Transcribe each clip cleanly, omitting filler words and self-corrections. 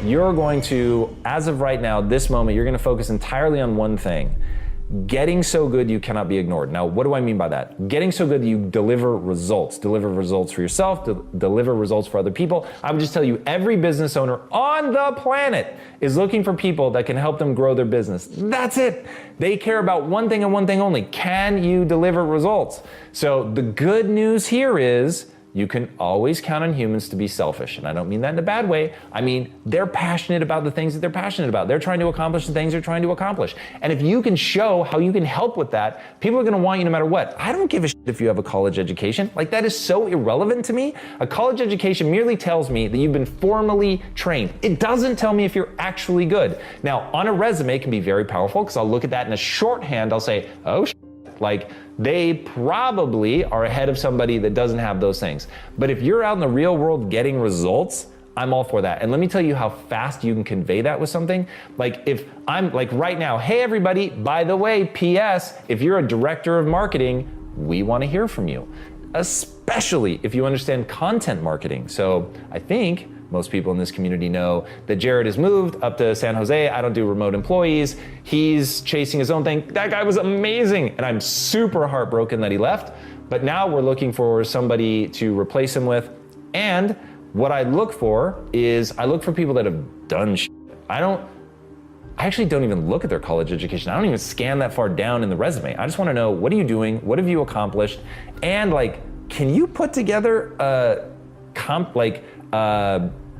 you're going to, as of right now, this moment, you're going to focus entirely on one thing. Getting so good you cannot be ignored. Now, what do I mean by that? Getting so good that you deliver results for yourself, deliver results for other people. I would just tell you, every business owner on the planet is looking for people that can help them grow their business. That's it. They care about one thing and one thing only. Can you deliver results? So the good news here is, you can always count on humans to be selfish. And I don't mean that in a bad way. I mean, they're passionate about the things that they're passionate about. They're trying to accomplish the things they're trying to accomplish. And if you can show how you can help with that, people are gonna want you no matter what. I don't give a shit if you have a college education. Like, that is so irrelevant to me. A college education merely tells me that you've been formally trained. It doesn't tell me if you're actually good. Now, on a resume, it can be very powerful, because I'll look at that in a shorthand, I'll say, oh shit. Like, they probably are ahead of somebody that doesn't have those things. But if you're out in the real world getting results, I'm all for that. And let me tell you how fast you can convey that with something. Like, if I'm like right now, hey everybody, by the way, PS, if you're a director of marketing, we want to hear from you, especially if you understand content marketing. So I think most people in this community know that Jared has moved up to San Jose. I don't do remote employees. He's chasing his own thing. That guy was amazing. And I'm super heartbroken that he left. But now we're looking for somebody to replace him with. And what I look for is, I look for people that have done shit. I actually don't even look at their college education. I don't even scan that far down in the resume. I just want to know, what are you doing? What have you accomplished? And like, can you put together a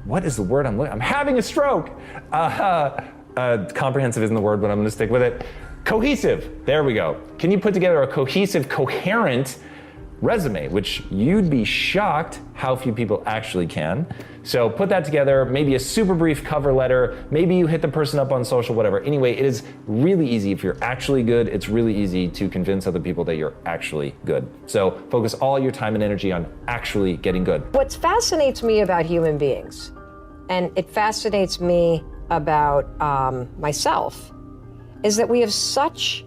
what is the word I'm having a stroke. Comprehensive isn't the word, but I'm gonna stick with it. Cohesive, there we go. Can you put together a cohesive, coherent resume, which you'd be shocked how few people actually can. So put that together, maybe a super brief cover letter, maybe you hit the person up on social, whatever. Anyway, it is really easy. If you're actually good, it's really easy to convince other people that you're actually good. So focus all your time and energy on actually getting good. What fascinates me about human beings, and it fascinates me about myself, is that we have such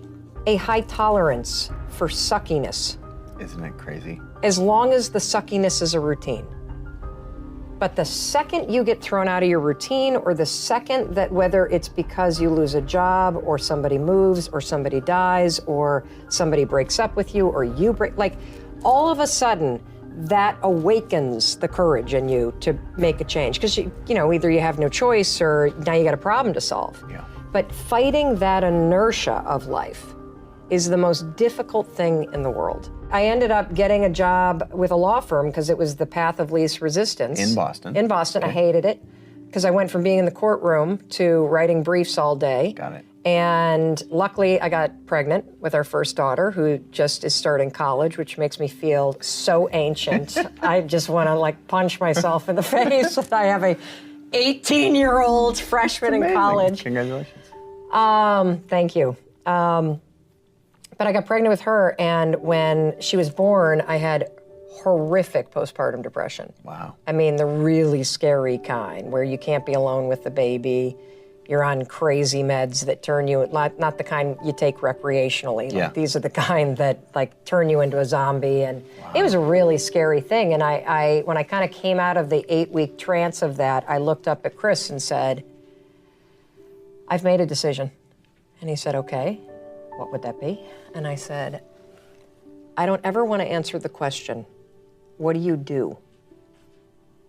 a high tolerance for suckiness. Isn't it crazy? As long as the suckiness is a routine. But the second you get thrown out of your routine, or the second that, whether it's because you lose a job, or somebody moves, or somebody dies, or somebody breaks up with you, or you break, like, all of a sudden, that awakens the courage in you to make a change. Because you know, either you have no choice, or now you got a problem to solve. Yeah. But fighting that inertia of life is the most difficult thing in the world. I ended up getting a job with a law firm because it was the path of least resistance. In Boston. In Boston, Okay. I hated it because I went from being in the courtroom to writing briefs all day. Got it. And luckily, I got pregnant with our first daughter, who just is starting college, which makes me feel so ancient. I just want to like punch myself in the face. I have a 18-year-old freshman in college. Congratulations. Thank you. But I got pregnant with her, and when she was born, I had horrific postpartum depression. Wow. I mean, the really scary kind, where you can't be alone with the baby. You're on crazy meds that turn you, not the kind you take recreationally. Yeah. Like, these are the kind that like turn you into a zombie. And it was a really scary thing. And I when I kind of came out of the 8-week trance of that, I looked up at Chris and said, I've made a decision. And he said, okay, what would that be? And I said, I don't ever want to answer the question, what do you do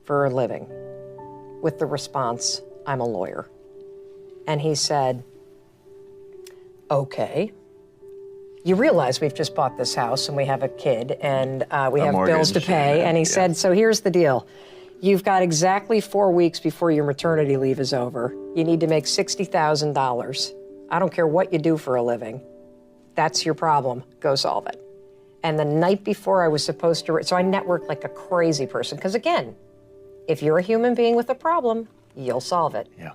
for a living? With the response, I'm a lawyer. And he said, okay. You realize we've just bought this house and we have a kid and we have bills to pay. And he said, so here's the deal. You've got exactly 4 weeks before your maternity leave is over. You need to make $60,000. I don't care what you do for a living. That's your problem. Go solve it. And the night before I was supposed to, so I networked like a crazy person. Because again, if you're a human being with a problem, you'll solve it. Yeah.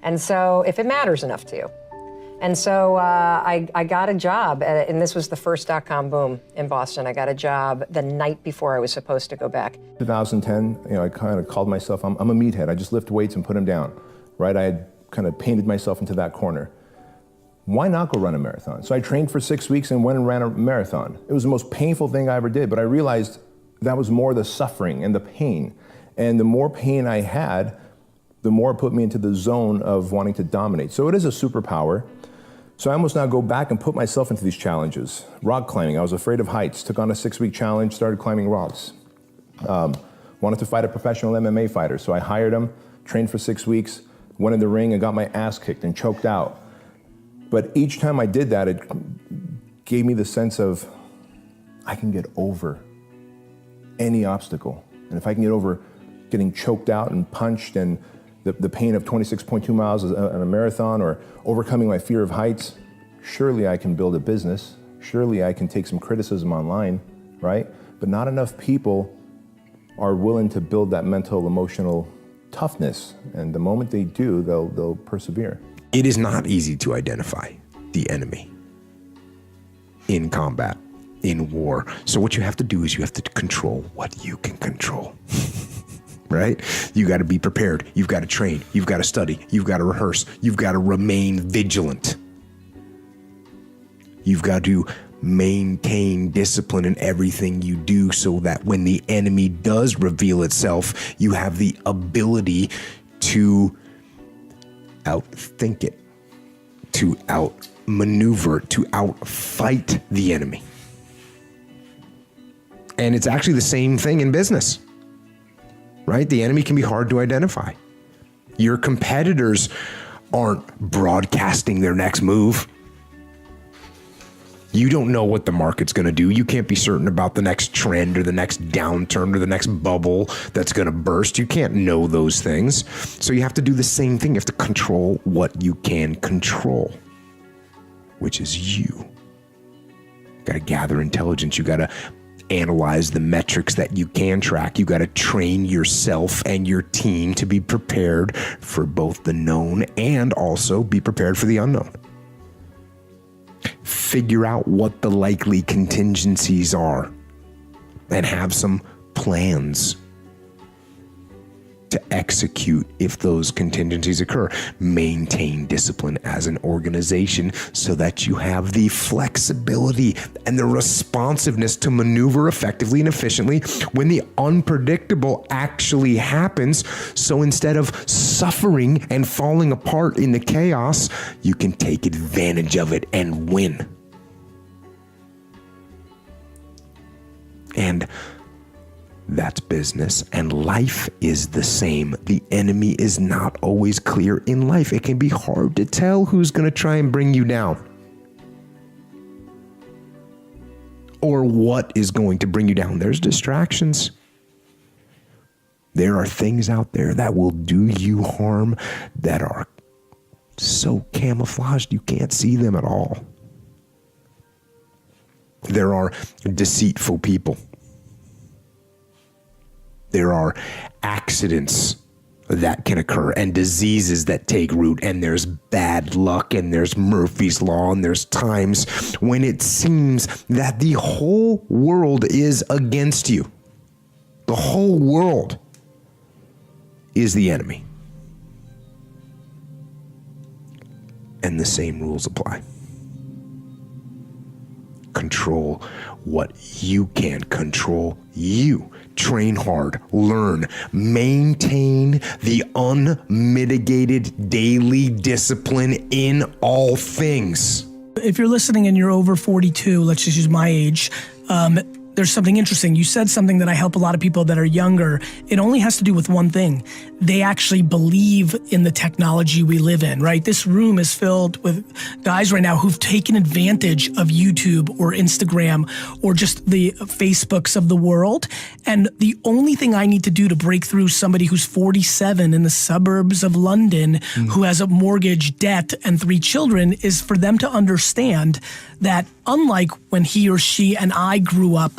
And so if it matters enough to you. And so I got a job, and this was the first .com boom in Boston. I got a job the night before I was supposed to go back. 2010, I kind of called myself, I'm a meathead. I just lift weights and put them down, right? I had kind of painted myself into that corner. Why not go run a marathon? So I trained for 6 weeks and went and ran a marathon. It was the most painful thing I ever did, but I realized that was more the suffering and the pain. And the more pain I had, the more it put me into the zone of wanting to dominate. So it is a superpower. So I almost now go back and put myself into these challenges. Rock climbing, I was afraid of heights, took on a 6-week challenge, started climbing rocks. Wanted to fight a professional MMA fighter, so I hired him, trained for 6 weeks, went in the ring and got my ass kicked and choked out. But each time I did that, it gave me the sense of, I can get over any obstacle. And if I can get over getting choked out and punched and the pain of 26.2 miles on a marathon, or overcoming my fear of heights, surely I can build a business. Surely I can take some criticism online, right? But not enough people are willing to build that mental, emotional toughness. And the moment they do, they'll persevere. It is not easy to identify the enemy in combat, in war. So what you have to do is you have to control what you can control. Right? You got to be prepared. You've got to train. You've got to study. You've got to rehearse. You've got to remain vigilant. You've got to maintain discipline in everything you do so that when the enemy does reveal itself, you have the ability to outthink it, to outmaneuver, to outfight the enemy. And it's actually the same thing in business. Right? The enemy can be hard to identify. Your competitors aren't broadcasting their next move. You don't know what the market's going to do. You can't be certain about the next trend or the next downturn or the next bubble that's going to burst. You can't know those things. So you have to do the same thing. You have to control what you can control, which is you. You got to gather intelligence. You got to analyze the metrics that you can track. You got to train yourself and your team to be prepared for both the known and also be prepared for the unknown. Figure out what the likely contingencies are and have some plans to execute if those contingencies occur. Maintain discipline as an organization so that you have the flexibility and the responsiveness to maneuver effectively and efficiently when the unpredictable actually happens. So instead of suffering and falling apart in the chaos, you can take advantage of it and win. And that's business, and life is the same. The enemy is not always clear in life. It can be hard to tell who's going to try and bring you down or what is going to bring you down. There's distractions. There are things out there that will do you harm that are so camouflaged you can't see them at all. There are deceitful people. There are accidents that can occur and diseases that take root, and there's bad luck, and there's Murphy's Law, and there's times when it seems that the whole world is against you. The whole world is the enemy. And the same rules apply. Control what you can control. You train hard, learn, maintain the unmitigated daily discipline in all things. If you're listening and you're over 42, let's just use my age, there's something interesting. You said something that I help a lot of people that are younger. It only has to do with one thing. They actually believe in the technology we live in, right? This room is filled with guys right now who've taken advantage of YouTube or Instagram or just the Facebooks of the world. And the only thing I need to do to break through somebody who's 47 in the suburbs of London who has a mortgage, debt, and 3 children is for them to understand that unlike when he or she and I grew up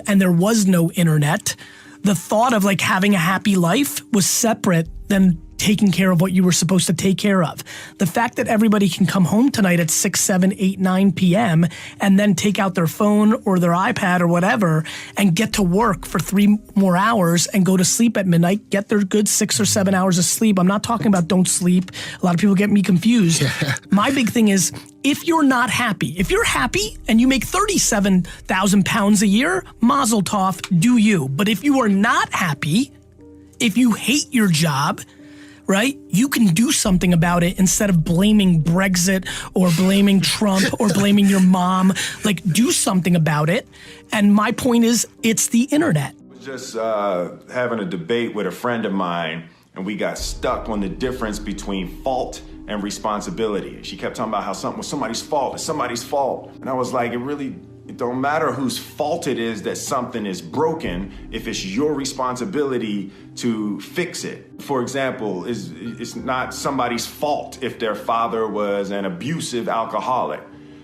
and there was no internet, the thought of like having a happy life was separate than taking care of what you were supposed to take care of. The fact that everybody can come home tonight at 6, 7, 8, 9 p.m. and then take out their phone or their iPad or whatever and get to work for 3 more hours and go to sleep at midnight, get their good 6 or 7 hours of sleep. I'm not talking about don't sleep. A lot of people get me confused. My big thing is, if you're not happy, if you're happy and you make 37,000 pounds a year, mazel tov, do you. But if you are not happy, if you hate your job, right? You can do something about it instead of blaming Brexit or blaming Trump or blaming your mom. Like, do something about it. And my point is, it's the internet. Just having a debate with a friend of mine, and we got stuck on the difference between fault and responsibility. She kept talking about how something was somebody's fault, it's somebody's fault. And I was like, it don't matter whose fault it is that something is broken if it's your responsibility to fix it. For example, it's not somebody's fault if their father was an abusive alcoholic,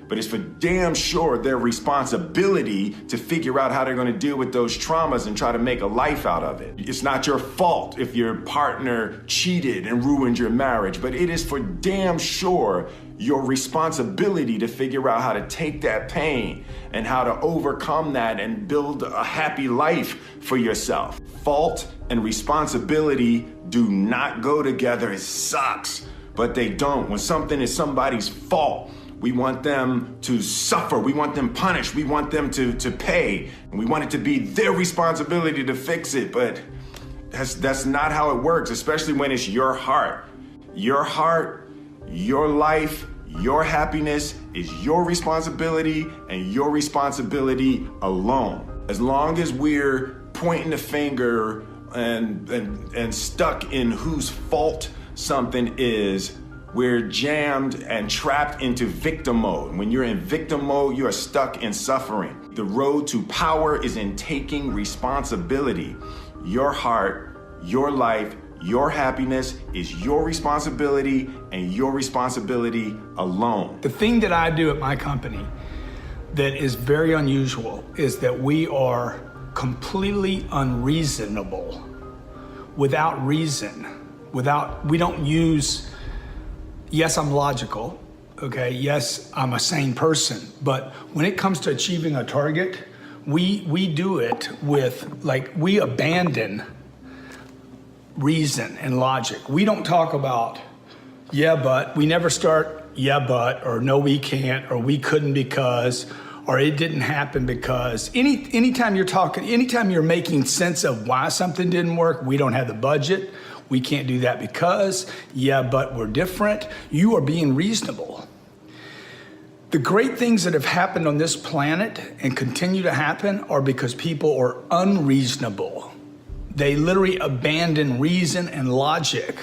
but it's for damn sure their responsibility to figure out how they're going to deal with those traumas and try to make a life out of it. It's not your fault if your partner cheated and ruined your marriage, but it is for damn sure your responsibility to figure out how to take that pain and how to overcome that and build a happy life for yourself. Fault and responsibility do not go together. It sucks, but they don't. When something is somebody's fault, we want them to suffer. We want them punished. We want them to pay. And we want it to be their responsibility to fix it. But that's not how it works, especially when it's your heart. Your heart, your life, your happiness is your responsibility and your responsibility alone. As long as we're pointing the finger and stuck in whose fault something is, we're jammed and trapped into victim mode. When you're in victim mode, you are stuck in suffering. The road to power is in taking responsibility. Your heart, your life, your happiness is your responsibility and your responsibility alone. The thing that I do at my company that is very unusual is that we are completely unreasonable, without reason, we don't use, yes, I'm logical, okay, yes, I'm a sane person, but when it comes to achieving a target, we do it with, we abandon reason and logic. We don't talk about, yeah, but. We never start, yeah, but, or no, we can't, or we couldn't because, or it didn't happen because. Anytime you're making sense of why something didn't work, we don't have the budget, we can't do that because, yeah, but we're different, you are being reasonable. The great things that have happened on this planet and continue to happen are because people are unreasonable. They literally abandon reason and logic.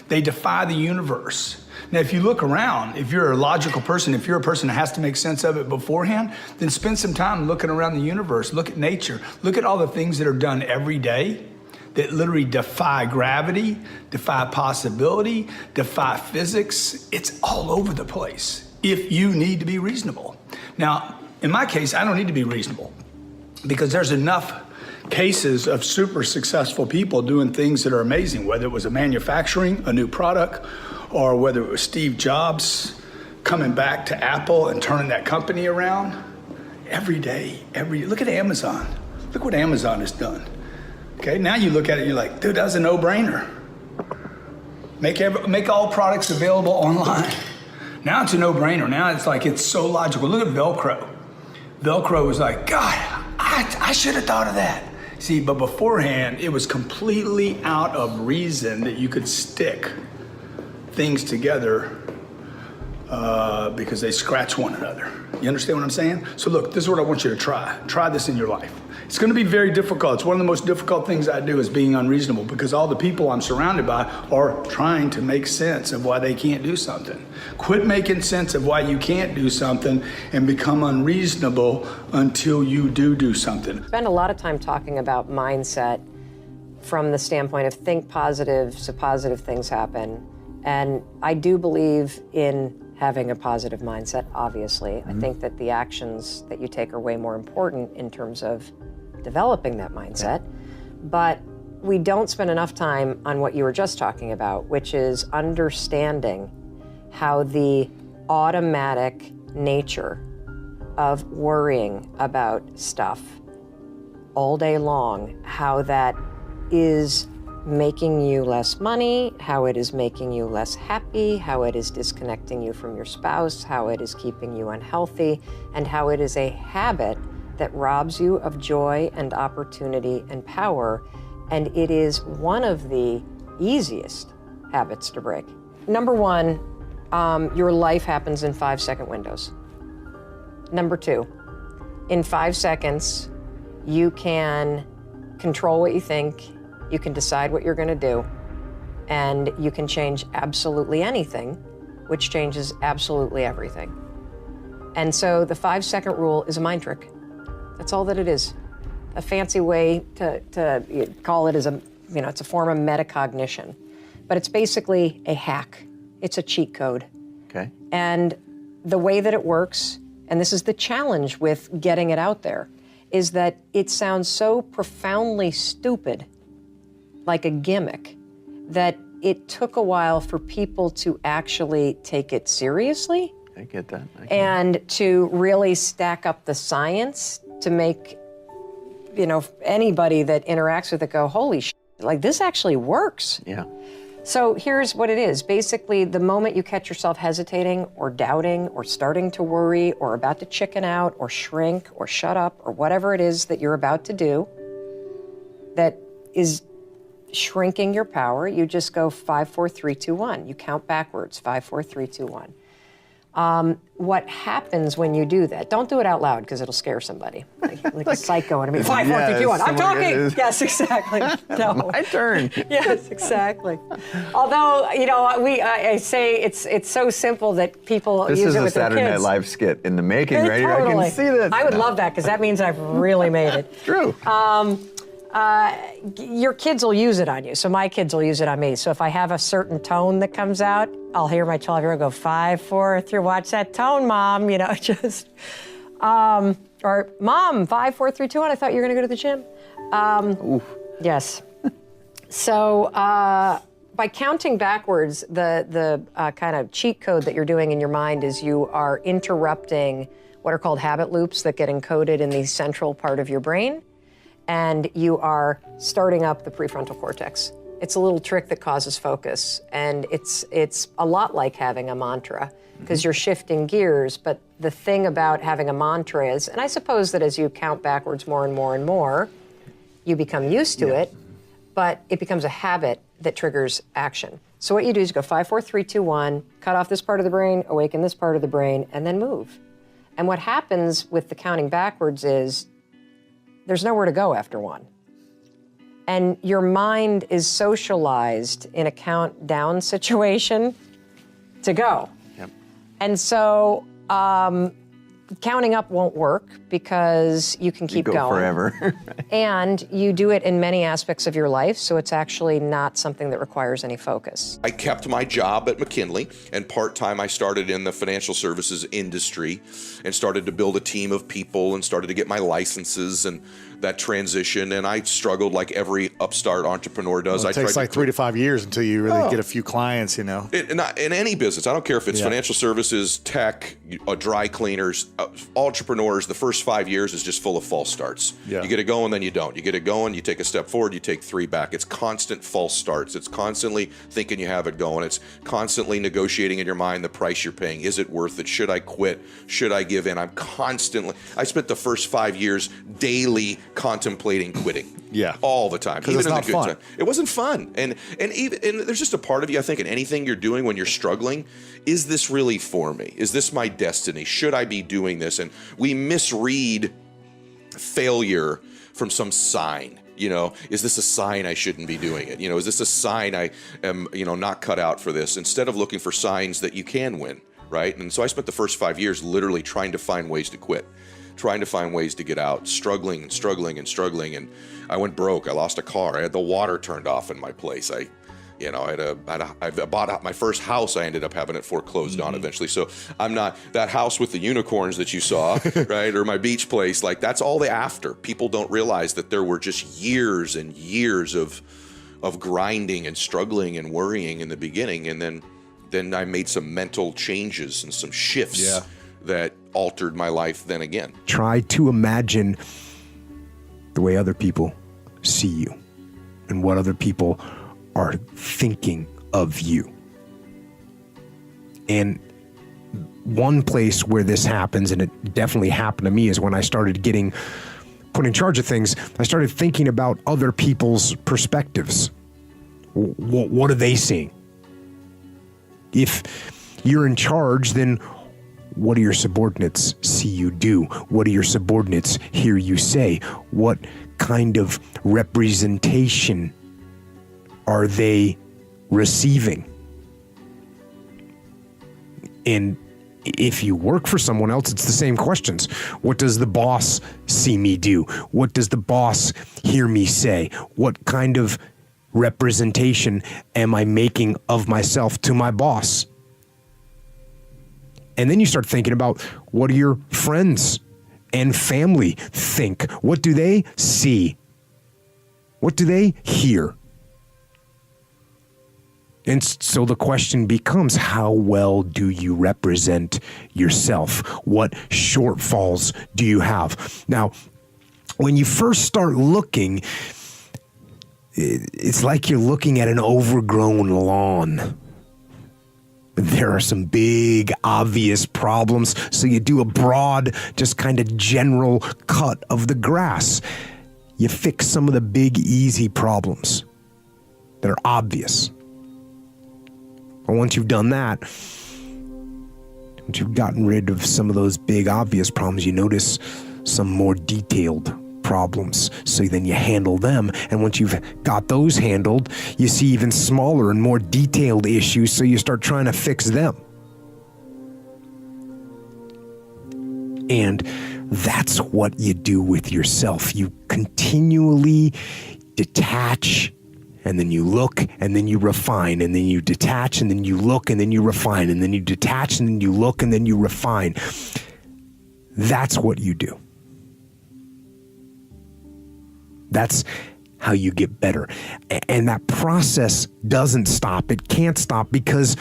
They defy the universe. Now, if you look around, if you're a logical person, if you're a person that has to make sense of it beforehand, then spend some time looking around the universe, look at nature, look at all the things that are done every day that literally defy gravity, defy possibility, defy physics. It's all over the place if you need to be reasonable. Now, in my case, I don't need to be reasonable because there's enough cases of super successful people doing things that are amazing, whether it was a manufacturing, a new product, or whether it was Steve Jobs coming back to Apple and turning that company around. Every day, look at Amazon. Look what Amazon has done. Okay, now you look at it, you're like, dude, that's a no-brainer. Make all products available online. Now it's a no-brainer. Now it's like, it's so logical. Look at Velcro. Velcro was like, God, I should have thought of that. See, but beforehand, it was completely out of reason that you could stick things together because they scratch one another. You understand what I'm saying? So look, this is what I want you to try. Try this in your life. It's gonna be very difficult. It's one of the most difficult things I do is being unreasonable because all the people I'm surrounded by are trying to make sense of why they can't do something. Quit making sense of why you can't do something and become unreasonable until you do something. Spend a lot of time talking about mindset from the standpoint of think positive so positive things happen. And I do believe in having a positive mindset, obviously. Mm-hmm. I think that the actions that you take are way more important in terms of developing that mindset. Yeah. But we don't spend enough time on what you were just talking about, which is understanding how the automatic nature of worrying about stuff all day long, how that is making you less money, how it is making you less happy, how it is disconnecting you from your spouse, how it is keeping you unhealthy, and how it is a habit that robs you of joy and opportunity and power. And it is one of the easiest habits to break. Number one, your life happens in 5-second windows. Number two, in 5 seconds, you can control what you think, you can decide what you're going to do, and you can change absolutely anything, which changes absolutely everything. And so the 5-second rule is a mind trick. That's all that it is. A fancy way to call it is it's a form of metacognition, but it's basically a hack. It's a cheat code. Okay. And the way that it works, and this is the challenge with getting it out there, is that it sounds so profoundly stupid, like a gimmick, that it took a while for people to actually take it seriously. I get that. And to really stack up the science to make, anybody that interacts with it go, holy shit, like this actually works. Yeah. So here's what it is. Basically, the moment you catch yourself hesitating or doubting or starting to worry or about to chicken out or shrink or shut up or whatever it is that you're about to do that is shrinking your power, you just go 5, 4, 3, 2, 1. You count backwards, 5, 4, 3, 2, 1. What happens when you do that? Don't do it out loud because it'll scare somebody, like a psycho. And I mean, 5, 4, 3, 2, 1. I'm talking. Yes, exactly. No. My turn. Yes, exactly. Although I say it's so simple that people This use is it a with their Saturday Night kids. Live skit in the making, right here. Totally. I can see this. I would love that because that means I've really made it. True. Your kids will use it on you. So my kids will use it on me. So if I have a certain tone that comes out, I'll hear my 12-year-old go 5, 4, 3. Watch that tone, Mom. Just or Mom, 5, 4, 3, 2, 1. I thought you were going to go to the gym. Yes. So by counting backwards, the kind of cheat code that you're doing in your mind is you are interrupting what are called habit loops that get encoded in the central part of your brain. And you are starting up the prefrontal cortex. It's a little trick that causes focus. And it's a lot like having a mantra because you're shifting gears. But the thing about having a mantra is, and I suppose that as you count backwards more and more and more, you become used to it, but it becomes a habit that triggers action. So what you do is you go 5, 4, 3, 2, 1, cut off this part of the brain, awaken this part of the brain, and then move. And what happens with the counting backwards is there's nowhere to go after 1. And your mind is socialized in a countdown situation to go. Yep. And so counting up won't work because you can keep Go going. forever. And you do it in many aspects of your life, so it's actually not something that requires any focus. I kept my job at McKinley, and part-time I started in the financial services industry and started to build a team of people and started to get my licenses and that transition. And I struggled like every upstart entrepreneur does. Well, it takes like 3 to 5 years until you really get a few clients, In any business, I don't care if it's financial services, tech, dry cleaners, entrepreneurs, the first 5 years is just full of false starts. Yeah. You get it going, then you don't. You get it going, you take a step forward, you take 3 back. It's constant false starts. It's constantly thinking you have it going. It's constantly negotiating in your mind the price you're paying. Is it worth it? Should I quit? Should I give in? I spent the first 5 years daily contemplating quitting. Yeah. All the time. Because it's not fun. It wasn't fun. And there's just a part of you, I think, in anything you're doing when you're struggling, is this really for me? Is this my destiny? Should I be doing this? And we misread failure from some sign. Is this a sign I shouldn't be doing it? Is this a sign I am, not cut out for this? Instead of looking for signs that you can win, right? And so I spent the first 5 years literally trying to find ways to quit. Trying to find ways to get out, struggling. And I went broke. I lost a car. I had the water turned off in my place. I bought my first house. I ended up having it foreclosed on eventually. So I'm not that house with the unicorns that you saw, right? Or my beach place. Like that's all the after. People don't realize that there were just years and years of grinding and struggling and worrying in the beginning. And then I made some mental changes and some shifts that altered my life then again. Try to imagine the way other people see you and what other people are thinking of you. And one place where this happens, and it definitely happened to me, is when I started put in charge of things, I started thinking about other people's perspectives. What are they seeing? If you're in charge, then what do your subordinates see you do? What do your subordinates hear you say? What kind of representation are they receiving? And if you work for someone else, it's the same questions. What does the boss see me do? What does the boss hear me say? What kind of representation am I making of myself to my boss? And then you start thinking about, what do your friends and family think? What do they see? What do they hear? And so the question becomes, how well do you represent yourself? What shortfalls do you have? Now, when you first start looking, it's like you're looking at an overgrown lawn. There are some big, obvious problems, so you do a broad, just kind of general cut of the grass. You fix some of the big, easy problems that are obvious. And once you've done that, once you've gotten rid of some of those big, obvious problems, you notice some more detailed problems. So then you handle them. And once you've got those handled, you see even smaller and more detailed issues. So you start trying to fix them. And that's what you do with yourself. You continually detach, and then you look, and then you refine, and then you detach, and then you look, and then you refine, and then you detach, and then you look, and then you refine. That's what you do. That's how you get better. And that process doesn't stop. It can't stop, because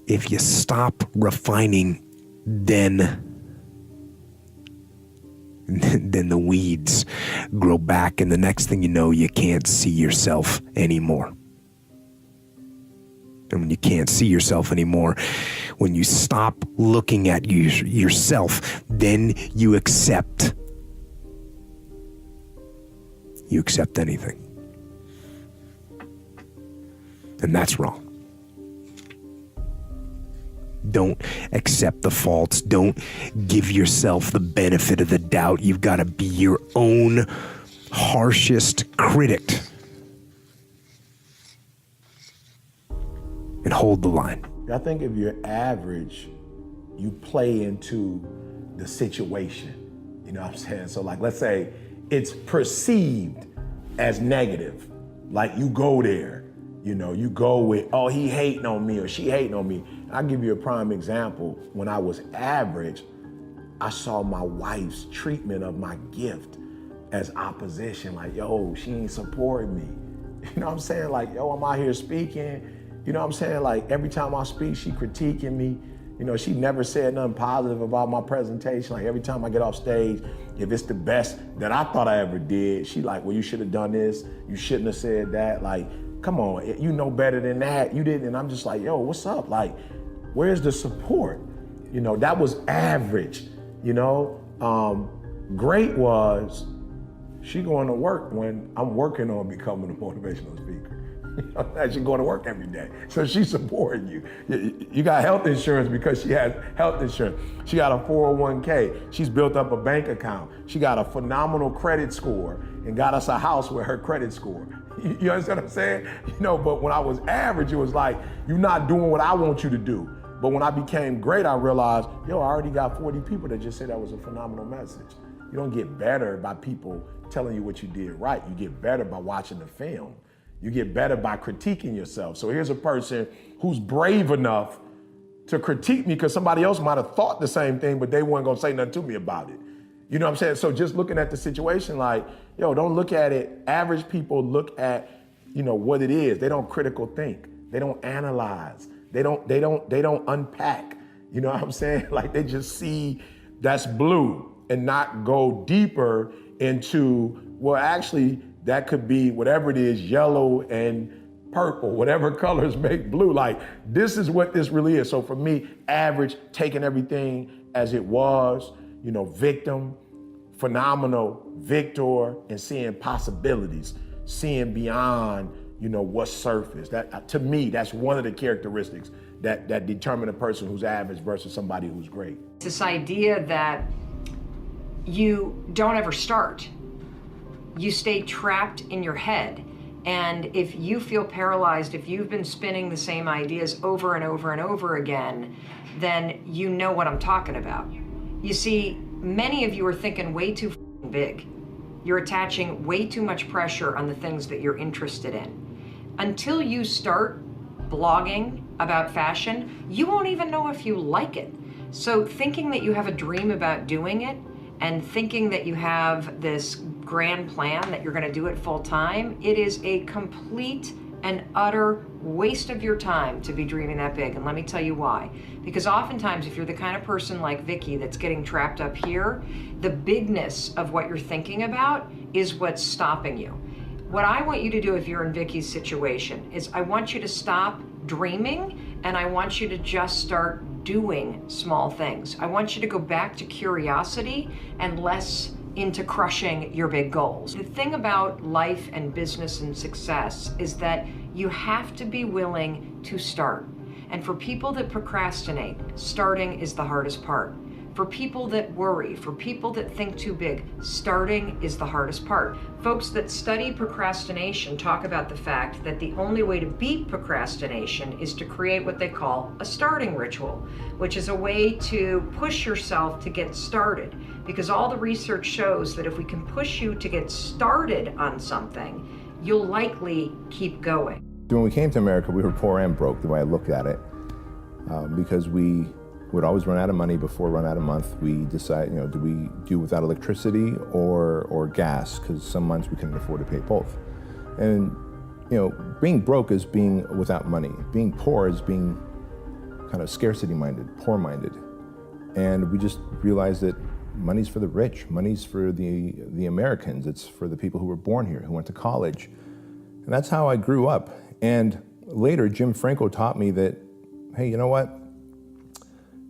if you stop refining, then the weeds grow back, and the next thing you know, you can't see yourself anymore. And when you can't see yourself anymore, when you stop looking at yourself, then you accept anything. And that's wrong. Don't accept the faults. Don't give yourself the benefit of the doubt. You've got to be your own harshest critic and hold the line. I think if you're average, you play into the situation. You know what I'm saying? So like, let's say it's perceived as negative. Like you go there, you know, you go with, oh, he hating on me or she hating on me. I'll give you a prime example. When I was average, I saw my wife's treatment of my gift as opposition. Like, yo, she ain't supporting me. You know what I'm saying? Like, yo, I'm out here speaking. You know what I'm saying? Like, every time I speak, she critiquing me. You know, she never said nothing positive about my presentation. Like, every time I get off stage, if it's the best that I thought I ever did, she like, well, you should have done this. You shouldn't have said that. Like, come on, you know better than that. You didn't. And I'm just like, yo, what's up? Like, where's the support? You know, that was average. You know, great was she going to work when I'm working on becoming a motivational speaker. You know, she going to work every day. So she's supporting you. You got health insurance because she has health insurance. She got a 401k. She's built up a bank account. She got a phenomenal credit score and got us a house with her credit score. You understand what I'm saying? You know, but when I was average, it was like, you're not doing what I want you to do. But when I became great, I realized, yo, I already got 40 people that just said that was a phenomenal message. You don't get better by people telling you what you did right. You get better by watching the film. You get better by critiquing yourself. So here's a person who's brave enough to critique me because somebody else might have thought the same thing, but they weren't gonna say nothing to me about it. You know what I'm saying? So just looking at the situation like, yo, don't look at it. Average people look at, you know, what it is. They don't critical think. They don't analyze. They don't unpack. You know what I'm saying? Like they just see that's blue and not go deeper into, well, actually, that could be whatever it is, yellow and purple, whatever colors make blue. Like, this is what this really is. So for me, average, taking everything as it was, you know, victim, phenomenal, victor, and seeing possibilities, seeing beyond, you know, what's surface. That, to me, that's one of the characteristics that determine a person who's average versus somebody who's great. This idea that you don't ever start. You stay trapped in your head. And if you feel paralyzed, if you've been spinning the same ideas over and over and over again, then you know what I'm talking about. You see, many of you are thinking way too big. You're attaching way too much pressure on the things that you're interested in. Until you start blogging about fashion, you won't even know if you like it. So thinking that you have a dream about doing it and thinking that you have this grand plan that you're going to do it full time, it is a complete and utter waste of your time to be dreaming that big. And let me tell you why. Because oftentimes, if you're the kind of person like Vicky that's getting trapped up here, the bigness of what you're thinking about is what's stopping you. What I want you to do if you're in Vicky's situation is I want you to stop dreaming and I want you to just start doing small things. I want you to go back to curiosity and less into crushing your big goals. The thing about life and business and success is that you have to be willing to start. And for people that procrastinate, starting is the hardest part. For people that worry, for people that think too big, starting is the hardest part. Folks that study procrastination talk about the fact that the only way to beat procrastination is to create what they call a starting ritual, which is a way to push yourself to get started. Because all the research shows that if we can push you to get started on something, you'll likely keep going. When we came to America, we were poor and broke, the way I looked at it, because we would always run out of money before run out of month. We decide, do we do without electricity or gas? Because some months we couldn't afford to pay both. And being broke is being without money. Being poor is being kind of scarcity-minded, poor-minded. And we just realized that money's for the rich. Money's for the Americans. It's for the people who were born here, who went to college. And that's how I grew up. And later, Jim Franco taught me that, hey, you know what?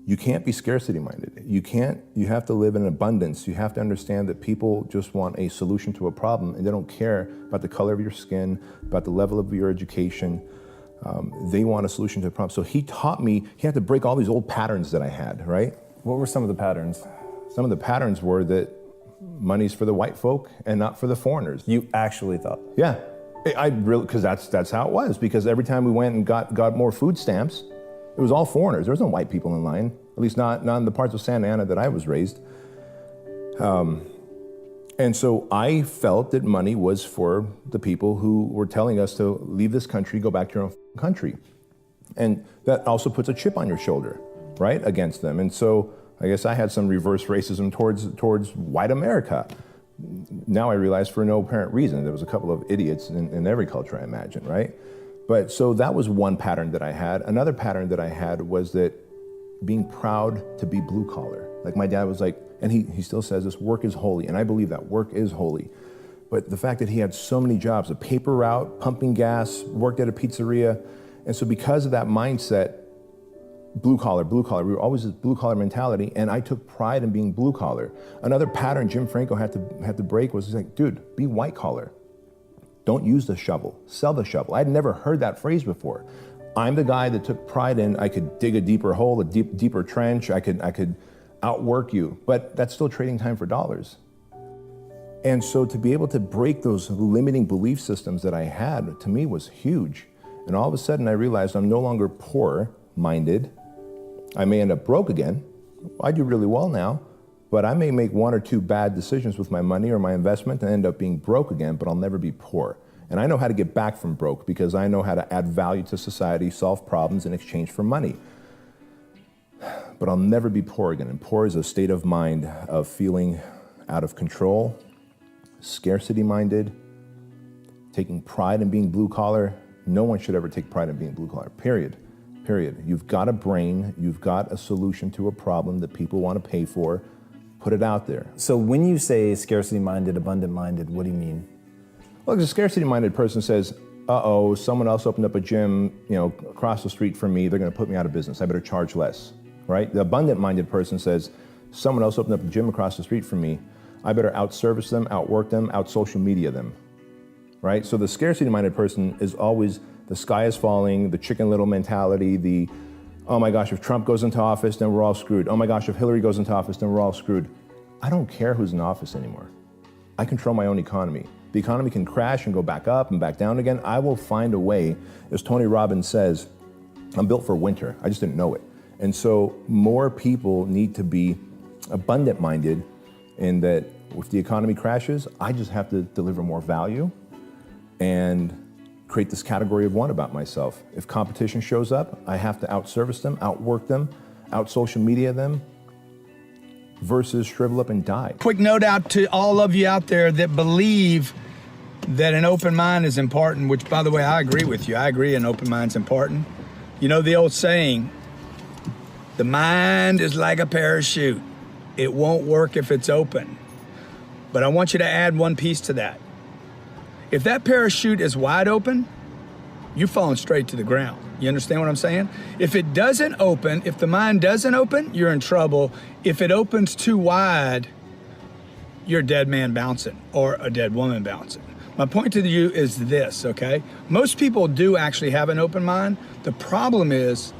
You can't be scarcity-minded. You have to live in abundance. You have to understand that people just want a solution to a problem and they don't care about the color of your skin, about the level of your education. They want a solution to a problem. So he taught me, he had to break all these old patterns that I had, right? What were some of the patterns? Some of the patterns were that money's for the white folk and not for the foreigners. You actually thought? Yeah, I really, because that's how it was. Because every time we went and got more food stamps, it was all foreigners. There was no white people in line, at least not in the parts of Santa Ana that I was raised. And so I felt that money was for the people who were telling us to leave this country, go back to your own country. And that also puts a chip on your shoulder, right, against them. And so I guess I had some reverse racism towards white America. Now I realize for no apparent reason. There was a couple of idiots in every culture, I imagine, right? But so that was one pattern that I had. Another pattern that I had was that being proud to be blue collar. Like my dad was like, and he still says this, work is holy. And I believe that work is holy. But the fact that he had so many jobs, a paper route, pumping gas, worked at a pizzeria. And so because of that mindset, blue collar, we were always this blue collar mentality. And I took pride in being blue collar. Another pattern Jim Franco had to break was like, dude, be white collar. Don't use the shovel, sell the shovel. I'd never heard that phrase before. I'm the guy that took pride in, I could dig a deeper hole, a deeper trench, I could outwork you, but that's still trading time for dollars. And so to be able to break those limiting belief systems that I had, to me was huge. And all of a sudden I realized I'm no longer poor-minded. I may end up broke again. I do really well now, but I may make one or two bad decisions with my money or my investment and end up being broke again, but I'll never be poor. And I know how to get back from broke because I know how to add value to society, solve problems in exchange for money. But I'll never be poor again. And poor is a state of mind of feeling out of control, scarcity-minded, taking pride in being blue collar. No one should ever take pride in being blue collar, period. You've got a brain, you've got a solution to a problem that people want to pay for. Put it out there. So when you say scarcity-minded, abundant-minded, what do you mean? Well, a scarcity-minded person says, uh-oh, someone else opened up a gym, across the street from me, they're gonna put me out of business, I better charge less, right? The abundant-minded person says, someone else opened up a gym across the street from me, I better out-service them, outwork them, out-social media them, right? So the scarcity-minded person is always, the sky is falling, the Chicken Little mentality, oh my gosh, if Trump goes into office, then we're all screwed. Oh my gosh, if Hillary goes into office, then we're all screwed. I don't care who's in office anymore. I control my own economy. The economy can crash and go back up and back down again. I will find a way. As Tony Robbins says, I'm built for winter. I just didn't know it. And so more people need to be abundant-minded in that if the economy crashes, I just have to deliver more value and create this category of one about myself. If competition shows up, I have to outservice them, outwork them, out-social media them, versus shrivel up and die. Quick note out to all of you out there that believe that an open mind is important, which, by the way, I agree with you. I agree an open mind's important. You know the old saying, the mind is like a parachute. It won't work if it's open. But I want you to add one piece to that. If that parachute is wide open, you're falling straight to the ground. You understand what I'm saying? If it doesn't open, if the mind doesn't open, you're in trouble. If it opens too wide, you're a dead man bouncing or a dead woman bouncing. My point to you is this, okay? Most people do actually have an open mind. The problem is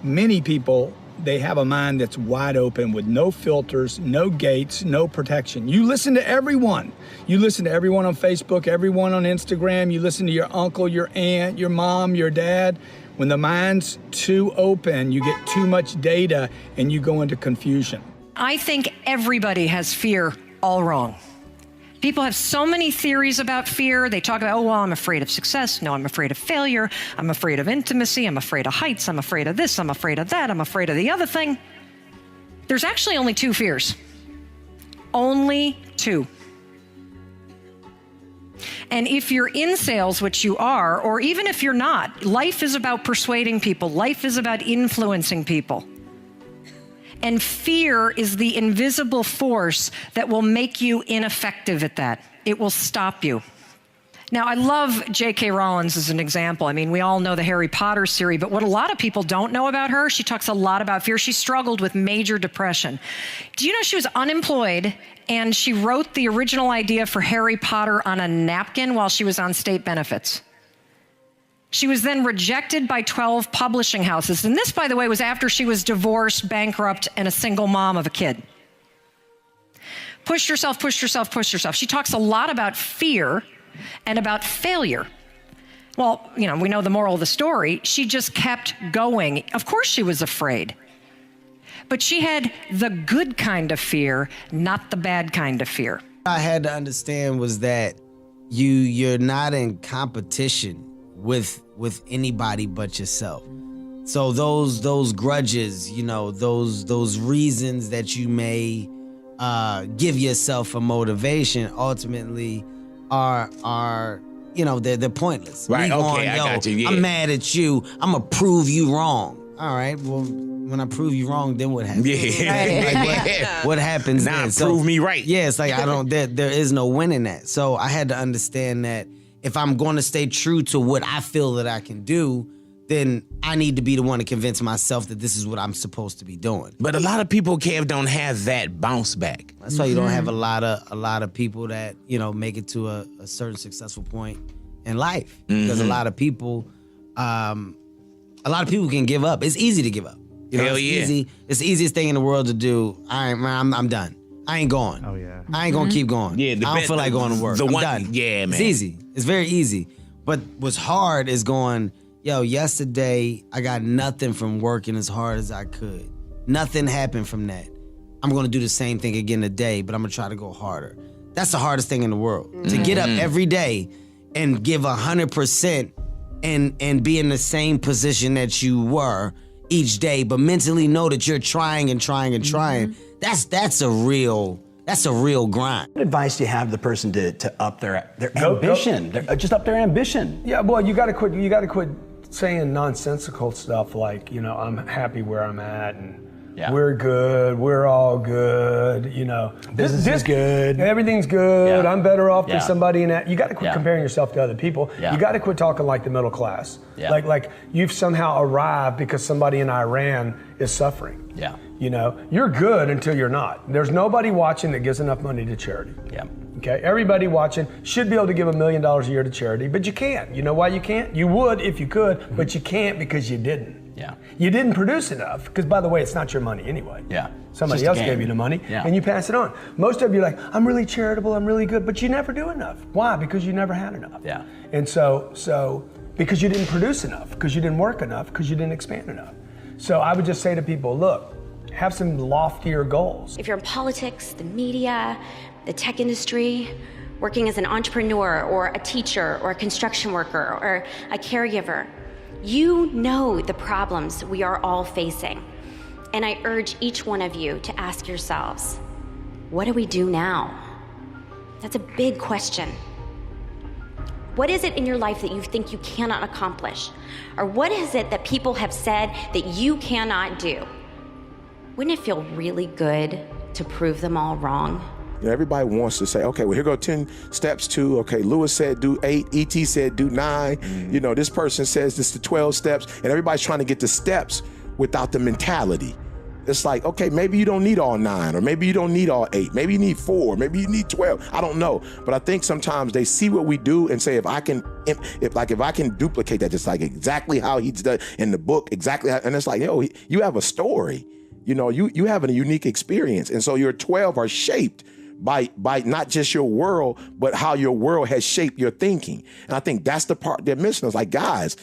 many people, they have a mind that's wide open with no filters, no gates, no protection. You listen to everyone. You listen to everyone on Facebook, everyone on Instagram. You listen to your uncle, your aunt, your mom, your dad. When the mind's too open, you get too much data and you go into confusion. I think everybody has fear all wrong. People have so many theories about fear. They talk about, oh, well, I'm afraid of success. No, I'm afraid of failure. I'm afraid of intimacy. I'm afraid of heights. I'm afraid of this. I'm afraid of that. I'm afraid of the other thing. There's actually only two fears. Only two. And if you're in sales, which you are, or even if you're not, life is about persuading people. Life is about influencing people. And fear is the invisible force that will make you ineffective at that. It will stop you. Now, I love J.K. Rowling as an example. I mean, we all know the Harry Potter series, but what a lot of people don't know about her, she talks a lot about fear. She struggled with major depression. Do you know she was unemployed and she wrote the original idea for Harry Potter on a napkin while she was on state benefits? She was then rejected by 12 publishing houses. And this, by the way, was after she was divorced, bankrupt, and a single mom of a kid. Pushed herself, pushed herself, pushed herself. She talks a lot about fear and about failure. Well, you know, we know the moral of the story. She just kept going. Of course she was afraid. But she had the good kind of fear, not the bad kind of fear. What I had to understand was that you're not in competition with anybody but yourself. So those grudges, you know, those reasons that you may give yourself for motivation ultimately are you know, they're pointless. Right, okay, I got you. Yeah. I'm mad at you. I'm gonna prove you wrong. All right, well, when I prove you wrong, then what happens? Yeah. Like, what happens now? then? Prove me right. Yeah, it's like there is no winning that. So I had to understand that if I'm going to stay true to what I feel that I can do, then I need to be the one to convince myself that this is what I'm supposed to be doing. But a lot of people, Kev, don't have that bounce back. That's why you don't have a lot of people that, you know, make it to a certain successful point in life. Because a lot of people can give up. It's easy to give up. You know, Hell it's yeah. easy. It's the easiest thing in the world to do. I'm done. I ain't going. Oh, yeah. I ain't gonna keep going. Yeah, I don't feel like going to work. I'm done. Yeah, man. It's easy. It's very easy. But what's hard is going, yo, yesterday I got nothing from working as hard as I could. Nothing happened from that. I'm gonna do the same thing again today, but I'm gonna try to go harder. That's the hardest thing in the world. To get up every day and give 100% and be in the same position that you were each day, but mentally know that you're trying and trying and trying. That's a real grind. What advice do you have the person to up their ambition? Just up their ambition. Yeah, well, you got to quit saying nonsensical stuff like, you know, I'm happy where I'm at and we're good, we're all good, you know. Business is good. Everything's good. Yeah. I'm better off than Yeah. somebody in that. You got to quit comparing yourself to other people. Yeah. You got to quit talking like the middle class. Yeah. Like you've somehow arrived because somebody in Iran is suffering. Yeah. You know, you're good until you're not. There's nobody watching that gives enough money to charity. Yeah. Okay, everybody watching should be able to give $1 million a year to charity, but you can't. You know why you can't? You would if you could, but you can't because you didn't. Yeah. You didn't produce enough, because by the way, it's not your money anyway. Yeah. Somebody Just a else game. gave you the money, Yeah. and you pass it on. Most of you are like, I'm really charitable, I'm really good, but you never do enough. Why? Because you never had enough. Yeah. And so because you didn't produce enough, because you didn't work enough, because you didn't expand enough. So I would just say to people, look, have some loftier goals. If you're in politics, the media, the tech industry, working as an entrepreneur or a teacher or a construction worker or a caregiver, you know the problems we are all facing. And I urge each one of you to ask yourselves, what do we do now? That's a big question. What is it in your life that you think you cannot accomplish? Or what is it that people have said that you cannot do? Wouldn't it feel really good to prove them all wrong? You know, everybody wants to say, okay, well, here go 10 steps to, okay, Lewis said do 8, E.T. said do 9. You know, this person says this to 12 steps, and everybody's trying to get the steps without the mentality. It's like, okay, maybe you don't need all 9, or maybe you don't need all 8, maybe you need 4, maybe you need 12. I don't know. But I think sometimes they see what we do and say, if I can duplicate that, just like exactly how he's done in the book, exactly how, and it's like, yo, you have a story. You know, you have a unique experience. And so your 12 are shaped by not just your world, but how your world has shaped your thinking. And I think that's the part they're missing. It's like, guys,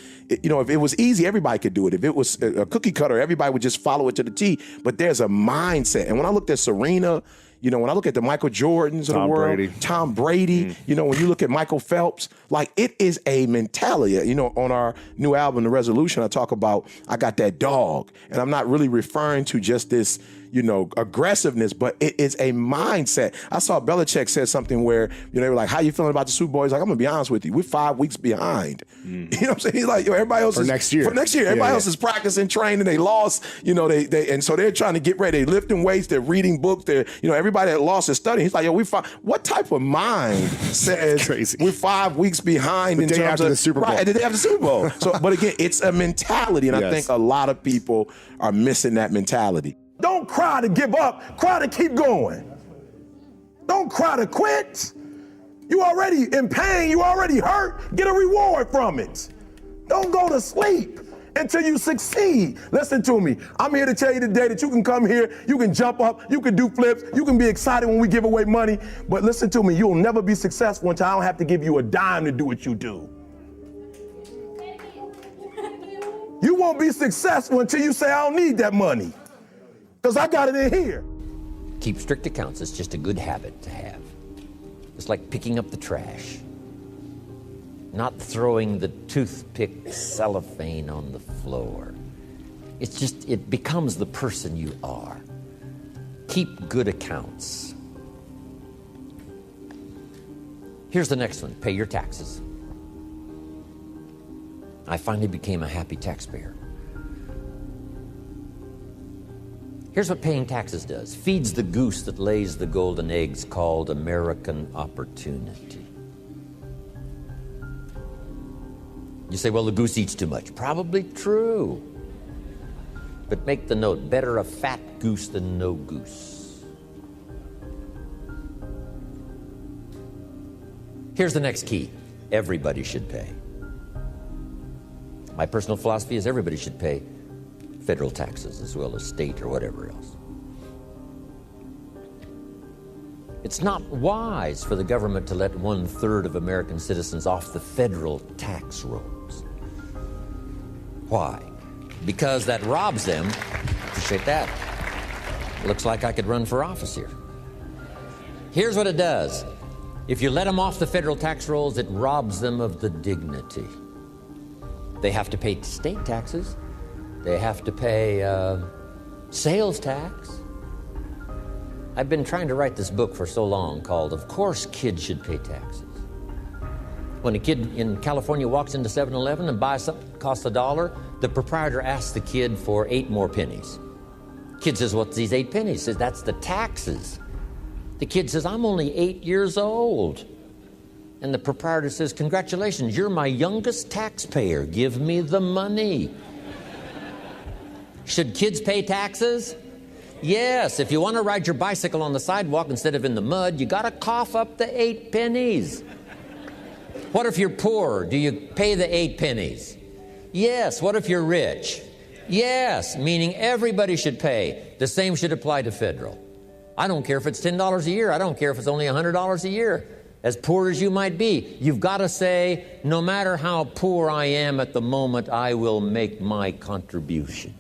you know, if it was easy, everybody could do it. If it was a cookie cutter, everybody would just follow it to the T. But there's a mindset. And when I looked at Serena, you know, when I look at the Michael Jordans of the world, Tom Brady, you know, when you look at Michael Phelps, like it is a mentality. You know, on our new album, The Resolution, I talk about, I got that dog. And I'm not really referring to just this, you know, aggressiveness, but it is a mindset. I saw Belichick said something where, you know, they were like, how you feeling about the Super Bowl? He's like, I'm gonna be honest with you, we're 5 weeks behind. You know what I'm saying? He's like, yo, everybody else For next year. Everybody else is practicing, training, they lost, you know, they and so they're trying to get ready. They're lifting weights, they're reading books, they're, you know, everybody that lost is studying. He's like, yo, what type of mind says we're 5 weeks behind in terms of the Super Bowl. Right, the day after the Super Bowl. So, but again, it's a mentality, and I think a lot of people are missing that mentality. Don't cry to give up, cry to keep going. Don't cry to quit. You already in pain, you already hurt, get a reward from it. Don't go to sleep until you succeed. Listen to me, I'm here to tell you today that you can come here, you can jump up, you can do flips, you can be excited when we give away money, but listen to me, you'll never be successful until I don't have to give you a dime to do what you do. You won't be successful until you say, I don't need that money. Because I got it in here. Keep strict accounts. It's just a good habit to have. It's like picking up the trash. Not throwing the toothpick cellophane on the floor. It's just, it becomes the person you are. Keep good accounts. Here's the next one. Pay your taxes. I finally became a happy taxpayer. Here's what paying taxes does. Feeds the goose that lays the golden eggs called American opportunity. You say, well, the goose eats too much. Probably true. But make the note, better a fat goose than no goose. Here's the next key. Everybody should pay. My personal philosophy is everybody should pay federal taxes as well as state or whatever else. It's not wise for the government to let 1/3 of American citizens off the federal tax rolls. Why? Because that robs them. Appreciate that. Looks like I could run for office here. Here's what it does. If you let them off the federal tax rolls, it robs them of the dignity. They have to pay state taxes. They have to pay sales tax. I've been trying to write this book for so long called, Of Course Kids Should Pay Taxes. When a kid in California walks into 7-Eleven and buys something that costs $1, the proprietor asks the kid for 8 more pennies. Kid says, what's these 8 pennies? Says, that's the taxes. The kid says, I'm only 8 years old. And the proprietor says, congratulations, you're my youngest taxpayer. Give me the money. Should kids pay taxes? Yes. If you want to ride your bicycle on the sidewalk instead of in the mud, you got to cough up the 8 pennies. What if you're poor? Do you pay the 8 pennies? Yes. What if you're rich? Yes, meaning everybody should pay. The same should apply to federal. I don't care if it's $10 a year. I don't care if it's only $100 a year. As poor as you might be, you've got to say, no matter how poor I am at the moment, I will make my contribution.